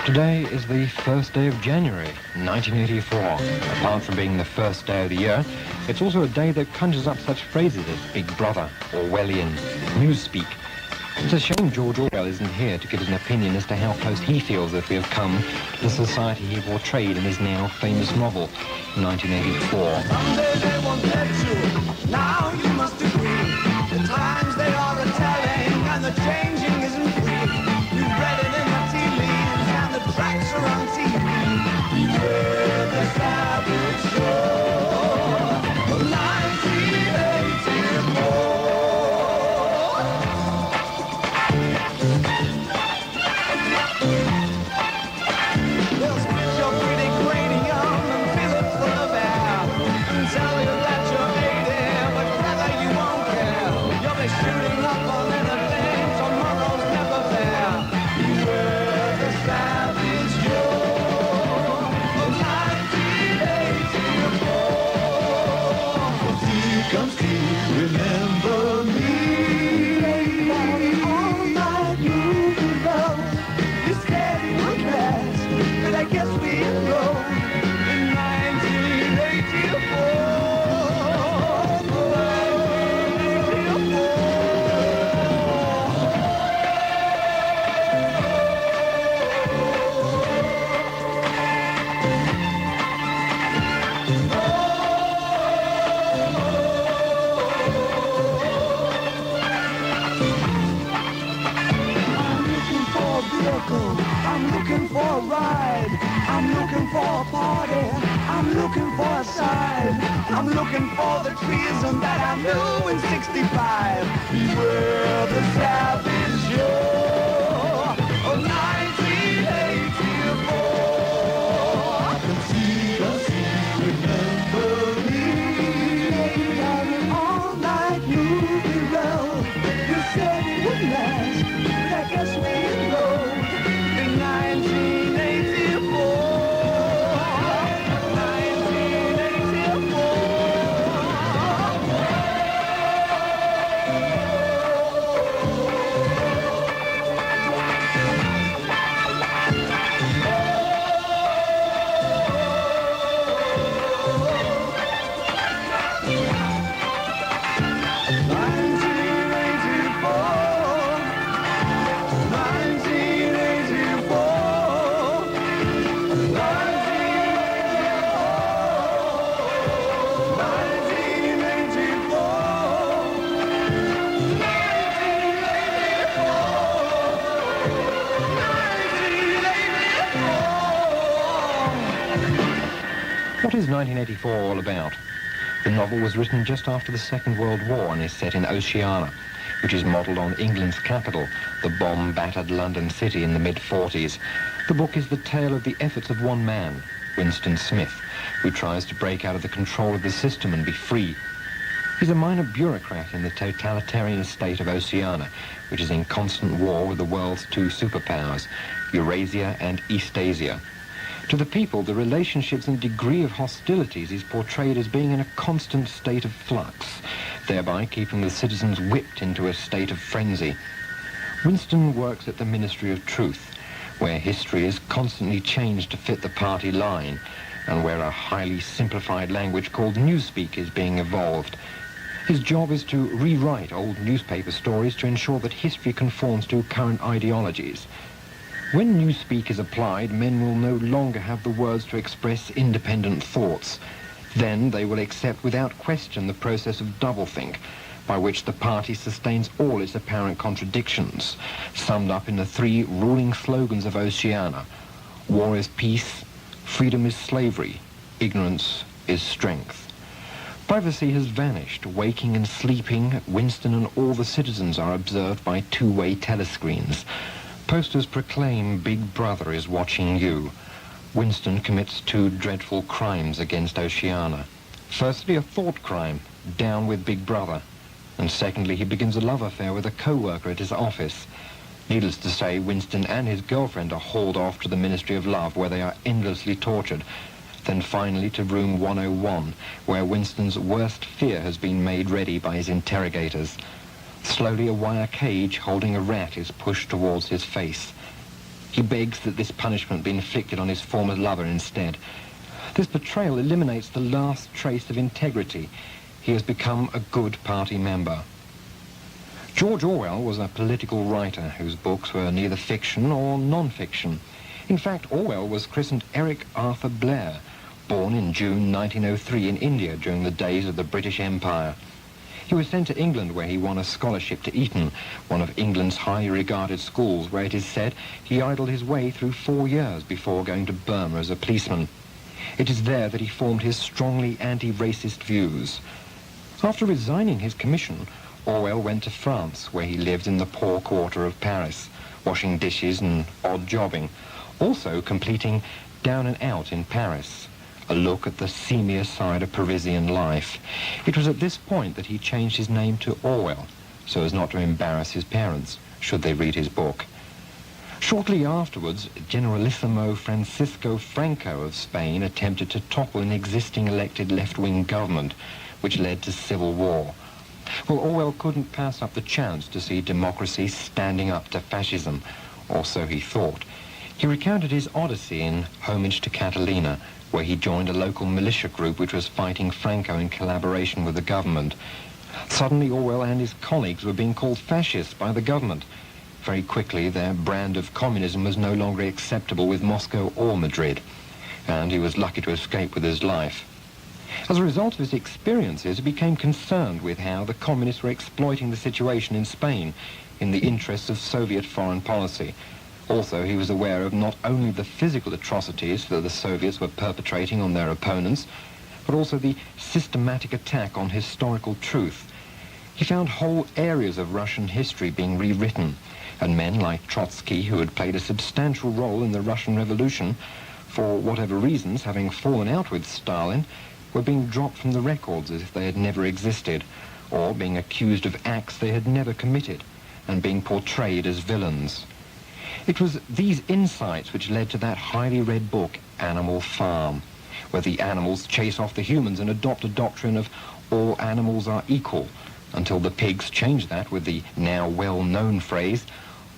Today is the first day of January, 1984. Apart from being the first day of the year, it's also a day that conjures up such phrases as Big Brother, Orwellian, Newspeak. It's a shame George Orwell isn't here to give us an opinion as to how close he feels that we have come to the society he portrayed in his now famous novel, 1984. Someday they won't let you. Now you must agree. The times they are a-telling and the changing isn't free. You've read it in the tea leaves and the tracks are on TV. Beware the savage shore of 1984. They'll split your pretty cranium and fill it full of air and tell you that you're 80, but clever you won't care. You'll be shooting up on anything, tomorrow's never fair. Beware the savage shore of 1984. If he comes to remember me, all night you can love. You said it would last, and I guess we'll go in 1984. I'm looking for a ride, I'm looking for a party, I'm looking for a side, I'm looking for the treason that I knew in 65. Beware the savage shore of 1984. Remember me, all night you'll be well. You said it would last, but I guess we'll go. 'What is 1984 all about? The novel was written just after the Second World War and is set in Oceania, which is modelled on England's capital, the bomb-battered London city in the mid-40s. The book is the tale of the efforts of one man, Winston Smith, who tries to break out of the control of the system and be free. He's a minor bureaucrat in the totalitarian state of Oceania, which is in constant war with the world's two superpowers, Eurasia and Eastasia. To the people, the relationships and degree of hostilities is portrayed as being in a constant state of flux, thereby keeping the citizens whipped into a state of frenzy. Winston works at the Ministry of Truth, where history is constantly changed to fit the party line, and where a highly simplified language called Newspeak is being evolved. His job is to rewrite old newspaper stories to ensure that history conforms to current ideologies. When Newspeak is applied, men will no longer have the words to express independent thoughts. Then they will accept without question the process of doublethink, by which the party sustains all its apparent contradictions, summed up in the three ruling slogans of Oceania: war is peace, freedom is slavery, ignorance is strength. Privacy has vanished. Waking and sleeping, Winston and all the citizens are observed by two-way telescreens. Posters proclaim Big Brother is watching you. Winston commits two dreadful crimes against Oceania. Firstly, a thought crime, down with Big Brother. And secondly, he begins a love affair with a co-worker at his office. Needless to say, Winston and his girlfriend are hauled off to the Ministry of Love, where they are endlessly tortured. Then finally to room 101, where Winston's worst fear has been made ready by his interrogators. Slowly, a wire cage holding a rat is pushed towards his face. He begs that this punishment be inflicted on his former lover instead. This betrayal eliminates the last trace of integrity. He has become a good party member. George Orwell was a political writer whose books were neither fiction or non-fiction. In fact, Orwell was christened Eric Arthur Blair, born in June 1903 in India during the days of the British Empire. He was sent to England, where he won a scholarship to Eton, one of England's highly regarded schools, where it is said he idled his way through 4 years before going to Burma as a policeman. It is there that he formed his strongly anti-racist views. After resigning his commission, Orwell went to France, where he lived in the poor quarter of Paris, washing dishes and odd jobbing, also completing Down and Out in Paris, a look at the seamier side of Parisian life. It was at this point that he changed his name to Orwell, so as not to embarrass his parents, should they read his book. Shortly afterwards, Generalissimo Francisco Franco of Spain attempted to topple an existing elected left-wing government, which led to civil war. Well, Orwell couldn't pass up the chance to see democracy standing up to fascism, or so he thought. He recounted his odyssey in Homage to Catalina, where he joined a local militia group which was fighting Franco in collaboration with the government. Suddenly, Orwell and his colleagues were being called fascists by the government. Very quickly, their brand of communism was no longer acceptable with Moscow or Madrid, and he was lucky to escape with his life. As a result of his experiences, he became concerned with how the communists were exploiting the situation in Spain in the interests of Soviet foreign policy. Also, he was aware of not only the physical atrocities that the Soviets were perpetrating on their opponents, but also the systematic attack on historical truth. He found whole areas of Russian history being rewritten, and men like Trotsky, who had played a substantial role in the Russian Revolution, for whatever reasons, having fallen out with Stalin, were being dropped from the records as if they had never existed, or being accused of acts they had never committed, and being portrayed as villains. It was these insights which led to that highly read book, Animal Farm, where the animals chase off the humans and adopt a doctrine of all animals are equal, until the pigs changed that with the now well-known phrase,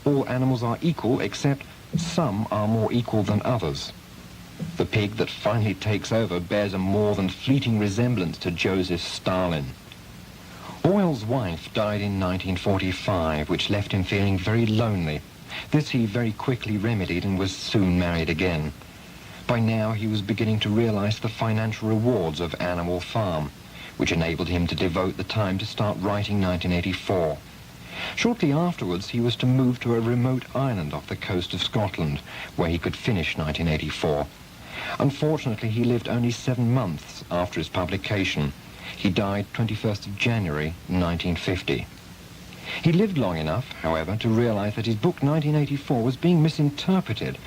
all animals are equal except some are more equal than others. The pig that finally takes over bears a more than fleeting resemblance to Joseph Stalin. Orwell's wife died in 1945, which left him feeling very lonely. This he very quickly remedied and was soon married again. By now he was beginning to realize the financial rewards of Animal Farm, which enabled him to devote the time to start writing 1984. Shortly afterwards he was to move to a remote island off the coast of Scotland, where he could finish 1984. Unfortunately, he lived only 7 months after its publication. He died 21st of January 1950. He lived long enough, however, to realize that his book 1984 was being misinterpreted.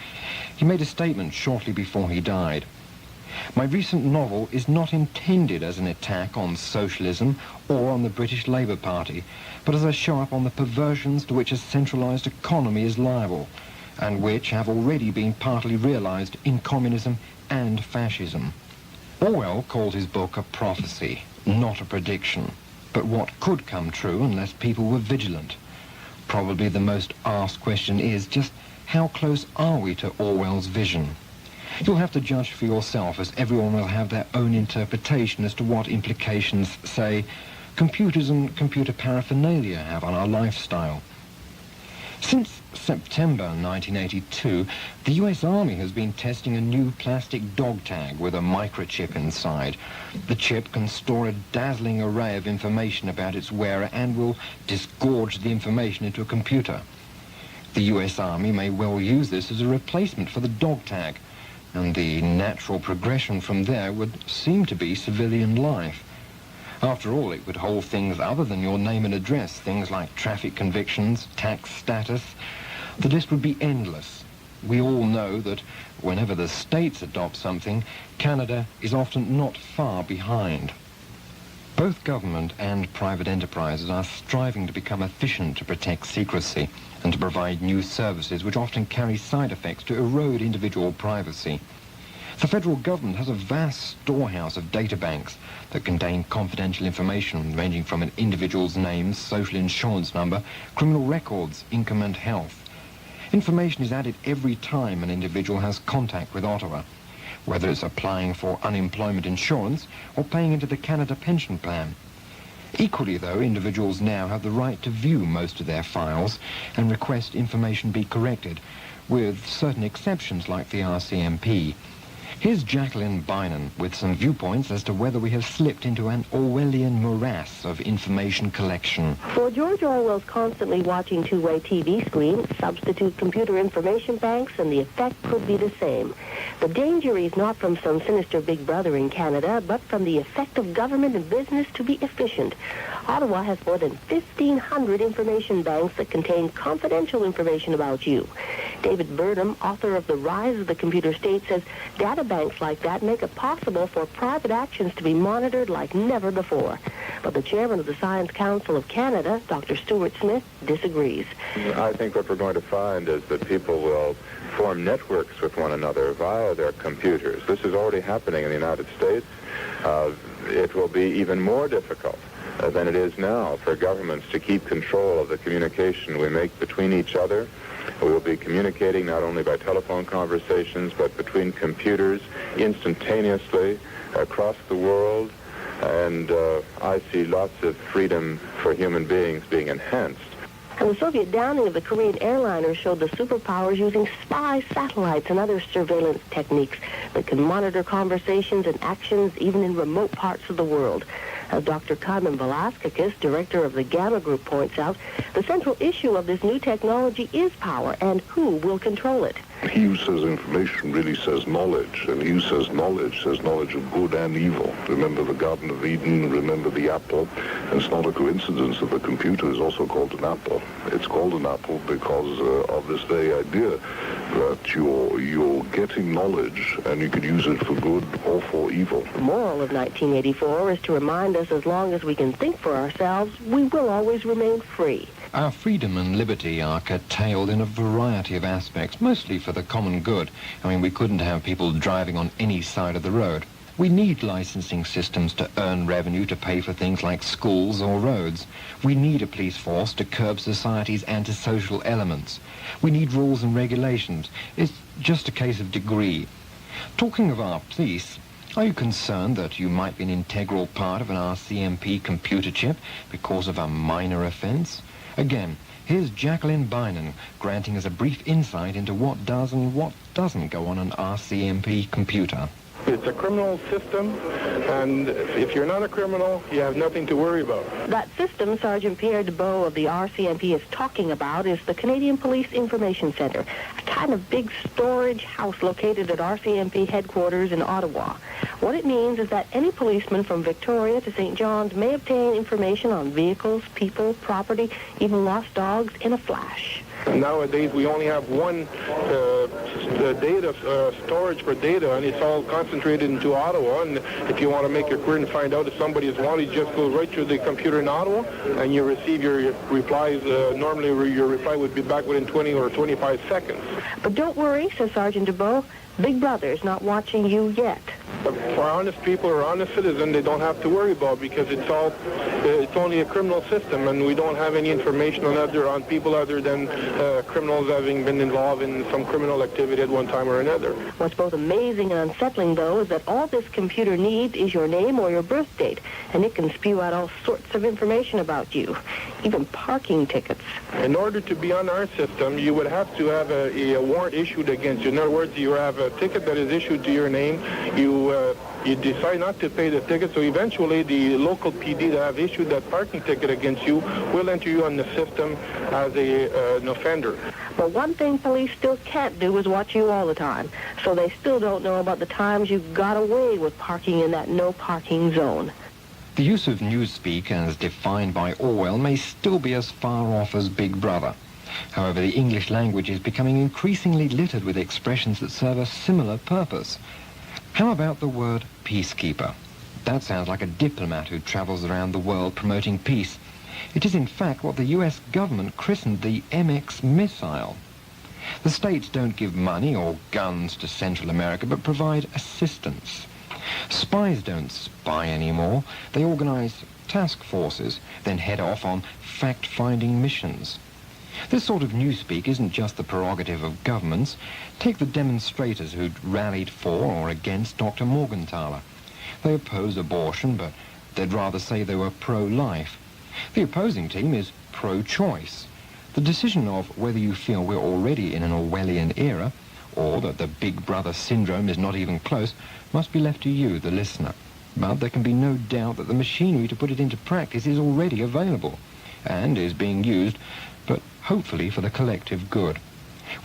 He made a statement shortly before he died. My recent novel is not intended as an attack on socialism or on the British Labour Party, but as a show up on the perversions to which a centralized economy is liable, and which have already been partly realized in communism and fascism. Orwell called his book a prophecy, not a prediction, but what could come true unless people were vigilant. Probably the most asked question is just how close are we to Orwell's vision? You'll have to judge for yourself, as everyone will have their own interpretation as to what implications, say, computers and computer paraphernalia have on our lifestyle. Since September 1982, the US Army has been testing a new plastic dog tag with a microchip inside. The chip can store a dazzling array of information about its wearer and will disgorge the information into a computer. The US Army may well use this as a replacement for the dog tag, and the natural progression from there would seem to be civilian life. After all, it would hold things other than your name and address, things like traffic convictions, tax status. The list would be endless. We all know that whenever the States adopt something, Canada is often not far behind. Both government and private enterprises are striving to become efficient to protect secrecy and to provide new services which often carry side effects to erode individual privacy. The federal government has a vast storehouse of data banks that contain confidential information ranging from an individual's name, social insurance number, criminal records, income and health. Information is added every time an individual has contact with Ottawa, whether it's applying for unemployment insurance or paying into the Canada Pension Plan. Equally, though, individuals now have the right to view most of their files and request information be corrected, with certain exceptions like the RCMP. Here's Jacqueline Bynum with some viewpoints as to whether we have slipped into an Orwellian morass of information collection. For George Orwell's constantly watching two-way TV screen, substitute computer information banks and the effect could be the same. The danger is not from some sinister big brother in Canada, but from the effect of government and business to be efficient. Ottawa has more than 1,500 information banks that contain confidential information about you. David Burnham, author of The Rise of the Computer State, says data banks like that make it possible for private actions to be monitored like never before. But the chairman of the Science Council of Canada, Dr. Stuart Smith, disagrees. I think what we're going to find is that people will form networks with one another via their computers. This is already happening in the United States. It will be even more difficult than it is now for governments to keep control of the communication we make between each other. We will be communicating not only by telephone conversations, but between computers instantaneously across the world. And I see lots of freedom for human beings being enhanced. And the Soviet downing of the Korean airliner showed the superpowers using spy satellites and other surveillance techniques that can monitor conversations and actions even in remote parts of the world. As Dr. Carmen Velasquez, director of the Gamma Group, points out, the central issue of this new technology is power, and who will control it. He who says information really says knowledge, and he who says knowledge of good and evil. Remember the Garden of Eden, remember the apple, and it's not a coincidence that the computer is also called an apple. It's called an apple because of this very idea that you're getting knowledge and you can use it for good or for evil. The moral of 1984 is to remind us as long as we can think for ourselves, we will always remain free. Our freedom and liberty are curtailed in a variety of aspects, mostly for the common good. I mean, we couldn't have people driving on any side of the road. We need licensing systems to earn revenue to pay for things like schools or roads. We need a police force to curb society's antisocial elements. We need rules and regulations. It's just a case of degree. Talking of our police, are you concerned that you might be an integral part of an RCMP computer chip because of a minor offense? Again, here's Jacqueline Bynum granting us a brief insight into what does and what doesn't go on an RCMP computer. It's a criminal system, and if you're not a criminal, you have nothing to worry about. That system Sergeant Pierre Dubois of the RCMP is talking about is the Canadian Police Information Centre, a kind of big storage house located at RCMP headquarters in Ottawa. What it means is that any policeman from Victoria to St. John's may obtain information on vehicles, people, property, even lost dogs in a flash. Nowadays, we only have one storage for data, and it's all concentrated into Ottawa. And if you want to make your query and find out if somebody is wanted, you just go right to the computer in Ottawa, and you receive your replies. Normally, your reply would be back within 20 or 25 seconds. But don't worry, says Sergeant Dubois, Big Brother's not watching you yet. For honest people or honest citizens, they don't have to worry about, because it's only a criminal system, and we don't have any information on people other than criminals having been involved in some criminal activity at one time or another. What's both amazing and unsettling, though, is that all this computer needs is your name or your birth date, and it can spew out all sorts of information about you, even parking tickets. In order to be on our system, you would have to have a warrant issued against you. In other words, you have a ticket that is issued to your name. You decide not to pay the ticket, so eventually the local PD that have issued that parking ticket against you will enter you on the system as an offender. But one thing police still can't do is watch you all the time, so they still don't know about the times you got away with parking in that no parking zone. The use of newspeak as defined by Orwell may still be as far off as Big Brother. However, the English language is becoming increasingly littered with expressions that serve a similar purpose. How about the word peacekeeper? That sounds like a diplomat who travels around the world promoting peace. It is in fact what the US government christened the MX missile. The states don't give money or guns to Central America, but provide assistance. Spies don't spy anymore. They organize task forces, then head off on fact-finding missions. This sort of newspeak isn't just the prerogative of governments. Take the demonstrators who'd rallied for or against Dr. Morgenthaler. They oppose abortion, but they'd rather say they were pro-life. The opposing team is pro-choice. The decision of whether you feel we're already in an Orwellian era, or that the Big Brother syndrome is not even close, must be left to you, the listener. But there can be no doubt that the machinery to put it into practice is already available, and is being used, but hopefully for the collective good.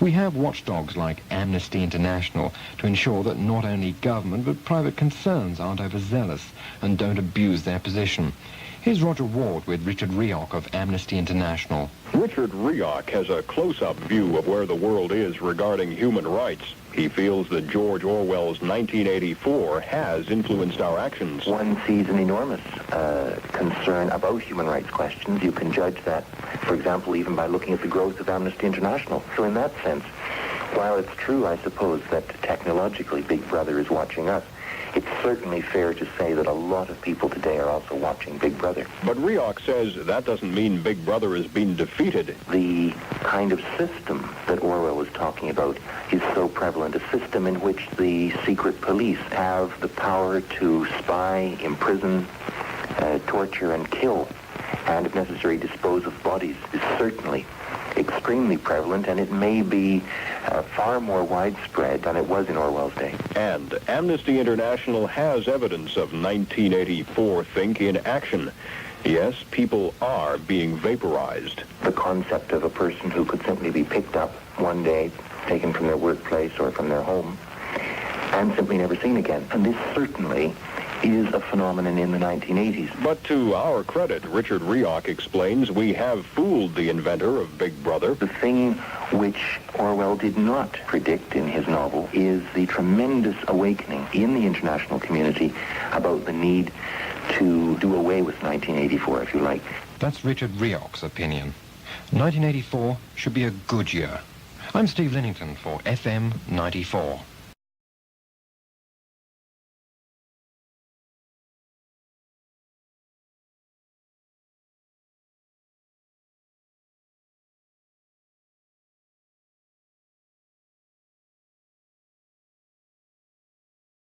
We have watchdogs like Amnesty International to ensure that not only government but private concerns aren't overzealous and don't abuse their position. Here's Roger Ward with Richard Rioch of Amnesty International. Richard Rioch has a close-up view of where the world is regarding human rights. He feels that George Orwell's 1984 has influenced our actions. One sees an enormous concern about human rights questions. You can judge that, for example, even by looking at the growth of Amnesty International. So in that sense, while it's true, I suppose, that technologically Big Brother is watching us, it's certainly fair to say that a lot of people today are also watching Big Brother. But Rioch says that doesn't mean Big Brother is being defeated. The kind of system that Orwell was talking about is so prevalent, a system in which the secret police have the power to spy, imprison, torture and kill, and if necessary dispose of bodies, is certainly extremely prevalent, and it may be far more widespread than it was in Orwell's day. And Amnesty International has evidence of 1984 think in action. Yes, people are being vaporized. The concept of a person who could simply be picked up one day, taken from their workplace or from their home, and simply never seen again. And this certainly is a phenomenon in the 1980s. But to our credit, Richard Rioch explains we have fooled the inventor of Big Brother. The thing which Orwell did not predict in his novel is the tremendous awakening in the international community about the need to do away with 1984, if you like. That's Richard Rioch's opinion. 1984 should be a good year. I'm Steve Linnington for FM 94.